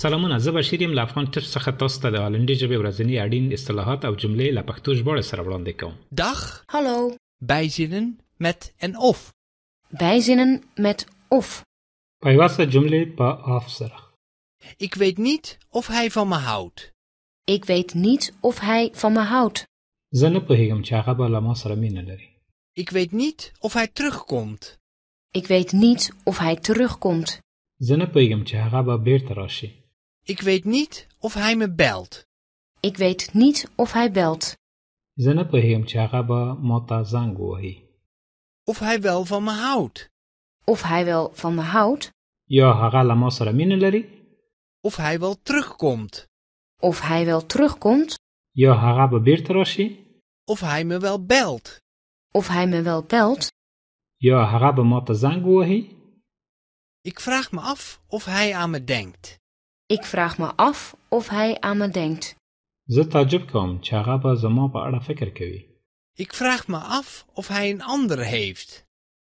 سلامونه، زه بشیر یم له افغان ټچ څخه تاسو ته د هالندي ژبې ورځني اړین اصطلاحات او جملې له پښتو ژباړې سره وړاندې کوم. Dag, Hallo, bijzinnen met en of. bijzinnen met of. پیوسته جملې په آف سره. Ik weet niet of hij van me houdt. Ik weet niet of hij van me houdt. زه نه پوهیږم چې هغه به له ما سره مینه لري. Ik weet niet of hij terugkomt. Ik weet niet of hij terugkomt. زه نه پوهیږم چې هغه به بیرته راشي. Ik weet niet of hij me belt. Ik weet niet of hij belt. زه نه پوهیږم چې هغه به ما ته زنګ ووهي. Of hij wel van me houdt. Of hij wel van me houdt. یا هغه له ما سره مینه لري. Of hij wel terugkomt. Of hij wel terugkomt. یا هغه به بیرته راشي. Of hij me wel belt. Of hij me wel belt. یا هغه به ما ته زنګ ووهي. Ik vraag me af of hij aan me denkt. Ik vraag me af of hij aan me denkt. زه تعجب کوم چې هغه به زما په اړه فکر کوي. Ik vraag me af of hij een ander heeft.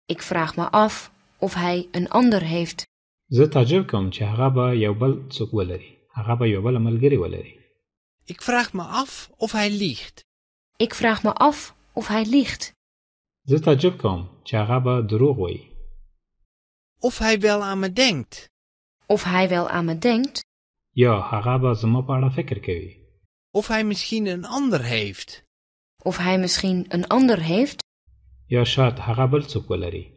Ik vraag me af of hij een ander heeft. زه تعجب کوم چې هغه به یو بل څوک ولري. هغه به یو بل ملګری ولري. Ik vraag me af of hij liegt. Ik vraag me af of hij liegt. زه تعجب کوم چې هغه به دروغ وایي. Of hij wel aan me denkt. Of hij wel aan me denkt. یا هغه به زما په اړه فکر کوي. Of hij misschien een ander heeft. Of hij misschien een ander heeft. یا شاید هغه بل څوک ولري.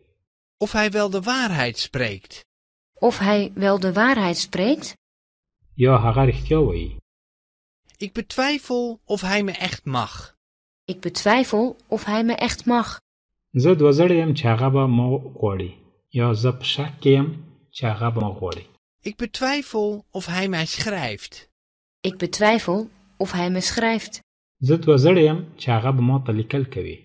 Of hij wel de waarheid spreekt. Of hij wel de waarheid spreekt. یا هغه رښتیا وایي. Ik betwijfel of hij me echt mag. Ik betwijfel of hij me echt mag. زه دوزړی یم چې هغه به ما غواړي. یا زه په شک کې یم چې هغه به ما غواړي. Ik betwijfel of hij mij schrijft. Ik betwijfel of hij me schrijft. زه دوزړی یم چې هغه به ما ته لیکل کوي.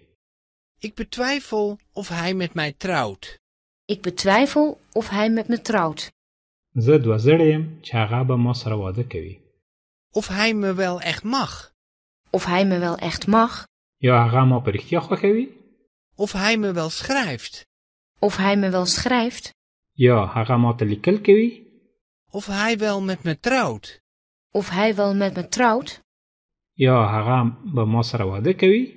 Ik betwijfel of hij met mij trouwt. Ik betwijfel of hij met me trouwt. زه دوزړی یم چې هغه به ما سره واده کوي. Of hij me wel echt mag. Of hij me wel echt mag. یا هغه ما په رښتیا خوښوي. Of hij me wel schrijft. Of hij me wel schrijft. یا هغه ما ته لیکل کوي. Of hij wel met me trouwt. Of hij wel met me trouwt. یا هغه به ما سره واده کوي.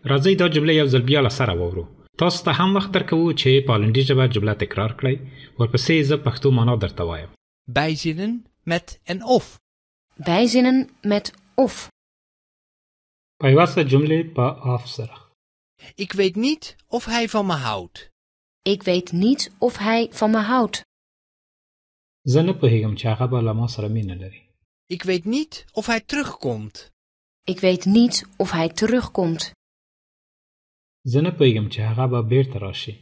راځئ دا جمله یو ځل بیا له سره واورو. تاسو ته هم وخت درکوو چې په هالندي ژبه جمله تکرار کړئ. ورپسې زه پښتو معنا درته وایم. Bijzinnen met en of. Bijzinnen met of. پیوسته جملې په آف سره. Ik weet niet of hij van me houdt. Ik weet niet of hij van me houdt. زه نه پوهیږم چې هغه به له ما سره مینه لري. Ik weet niet of hij terugkomt. Ik weet niet of hij terugkomt. زه نه پوهیږم چې هغه به بیرته راشي.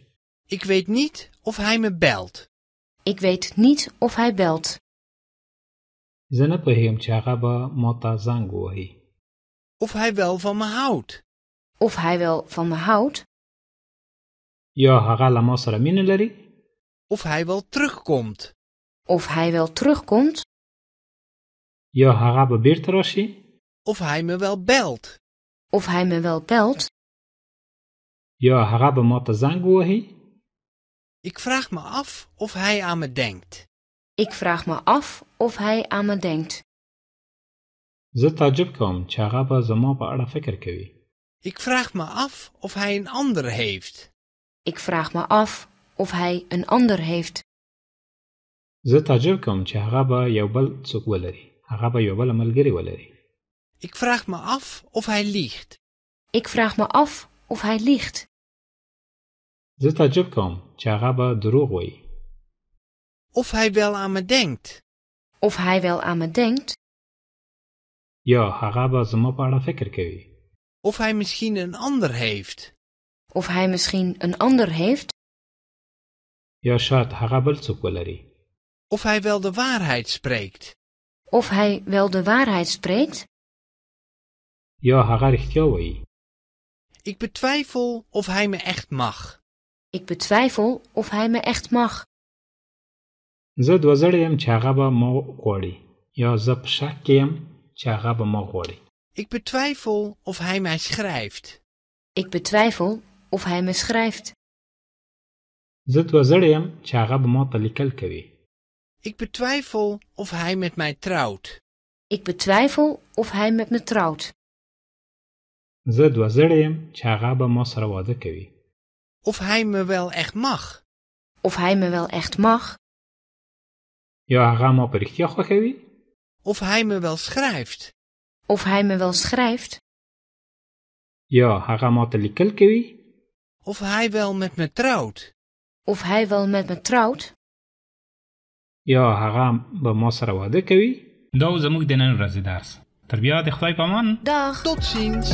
Ik weet niet of hij me belt. Ik weet niet of hij belt. زه نه پوهیږم چې هغه به ما ته زنګ ووهي. Of hij wel van me houdt. Of hij wel van me houdt. یا هغه له ما سره مینه لري. Of hij wel terugkomt. Of hij wel terugkomt. یا هغه به بیرته راشي. Of hij me wel belt. Of hij me wel belt. یا هغه به ما ته زنګ ووهي. Ik vraag me af of hij aan me denkt. Ik vraag me af of hij aan me denkt. زه تعجب کوم چې هغه به زما په اړه فکر کوي. Ik vraag me af of hij een ander heeft. Ik vraag me af of hij een ander heeft. زه تعجب کوم چې هغه به یو بل څوک ولري. هغه به یو بل ملګری ولري. Ik vraag me af of hij liegt. Ik vraag me af of hij liegt. زه تعجب کوم چې هغه به دروغ وایي. Of hij wel aan me denkt. Of hij wel aan me denkt. یا هغه به زما په اړه فکر کوي. Of hij misschien een ander heeft. Of hij misschien een ander heeft. یا شاید هغه بل څوک ولري. Of hij wel de waarheid spreekt. Of hij wel de waarheid spreekt. یا هغه رښتیا وایي. Ik betwijfel of hij me echt mag. Ik betwijfel of hij me echt mag. زه دوزړی یم چې هغه به ما غواړي. یا زه په شک کې یم چې هغه به ما غواړي. Ik betwijfel of hij mij schrijft. Ik betwijfel of hij me schrijft. زه دوزړی یم چې هغه به ما ته لیکل کوي. Ik betwijfel of hij met mij trouwt. Ik betwijfel of hij met me trouwt. زه دوه زړی یم چې هغه به ما سره واده کوي. Of hij me wel echt mag. Of hij me wel echt mag. یا هغه ما په رښتیا خوښوي. Of hij me wel schrijft. Of hij me wel schrijft. یا هغه ما ته لیکل کوي. Of hij wel met me trouwt. Of hij wel met me trouwt. یا هغه به ما سره واده کوي. دا زموږ د نن ورځې درس. تر بیا د خدای په امان. Dag. Tot ziens.